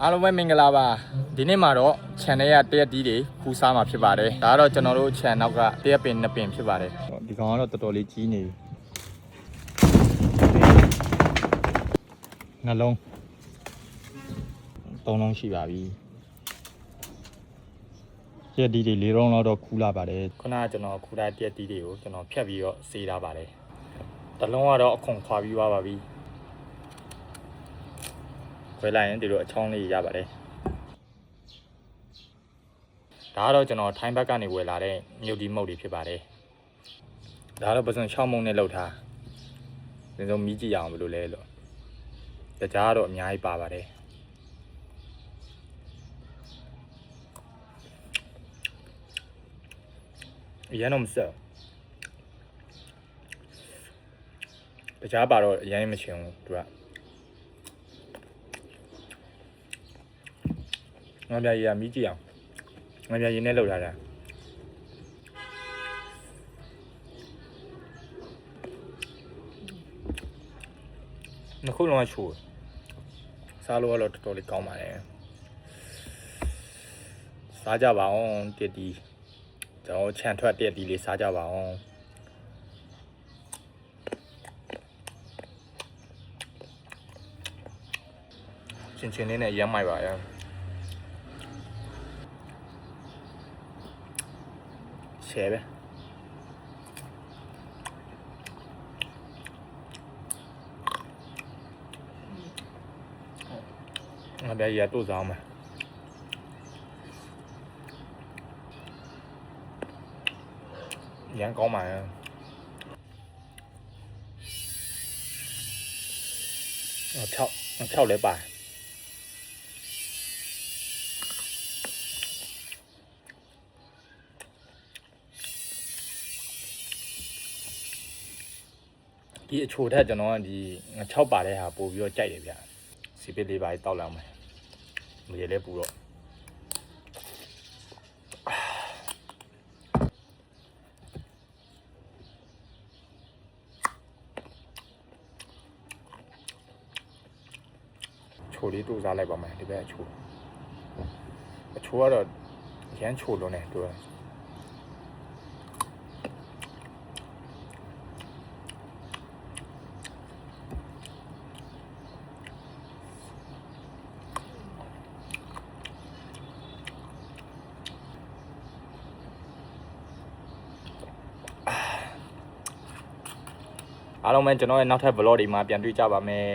အားလုံးပဲမင်္ဂလာပါဒီနေ့မှာတော့ channel ရတရက်တီးတွေခူးစားမှာဖြစ်ပါတယ်ဒါကတော့ကျွန်တော်တို့ channel နောက်ကတရက်ပင်နှစ်ပင်ဖြစ်ပါတယ်ဒီကောင်ကတော့တော်တော်လေးကြီးနေပြီနှလုံးသုံးလုံးရှိပါပြီတရက်တီးတွေ၄လုံးလောက်တော့ခူးလာပါတယ်ခုနကကျွန်တော်ခူးထားတရက်တီးတွေကိုကျွန်တော်ဖြတ်ပြီးတော့စေးထားပါတယ်တစ်လုံးကတော့အခွန်ခွာပြီးသွားပါပြီခွဲလိုက်ရင်ဒီလိုအချောင်းလေးရပါတယ်ဒါကတော့ကျွန်တော်ထိုင်းဘက်ကနေဝယ်လာတဲ့မြုပ်ဒီမုတ်တွေဖြစ်ပါတယ်ဒါကတော့ပစွန်6မုံနဲ့လောက်ထားဒီလိုမီးကြည့်အောင်ဘယ်လိုလဲလို့တကြားတော့အများကြီးပါပါတယ်အရင်တော့မဆက်တကြားပါတော့အရင်မချင်ဘူးသူကငါပြရမီးကြည့်အောင်ငါပြရင်းနဲ့လောက်ထားတာနှစ်ခုလုံးချိုးစားလို့တော့တော်တော်လေးကောင်းပါတယ်စားကြပါအောင်တက်တီကျွန်တော်ခြံထွက်တက်တီလေးစားကြပါအောင်ချင်းလေးနဲ့ရမ်းမိုက်ပါရဲ့ရှယ်ပဲငါပြရတို့စားမယ်ရမ်းကောင်းပါရဲ့6လည်းပါဒီအချိုထက်ကျွန်တော်ကဒီ6ပါတဲ့ဟာပို့ပြီးတော့ကြိုက်တယ်ဗျစီပစ်လေးပါတောက်လာမယ်မြေလေးပူတော့ချိုလေးတို့စားလိုက်ပါမယ်ဒီဘက်အချိုကတော့ရမ်းချိုလုံးနေသူကအားလုံးပဲကျွန်တော်ရဲ့နောက်ထပ် vlog တွေမှာပြန်တွေ့ကြပါမယ်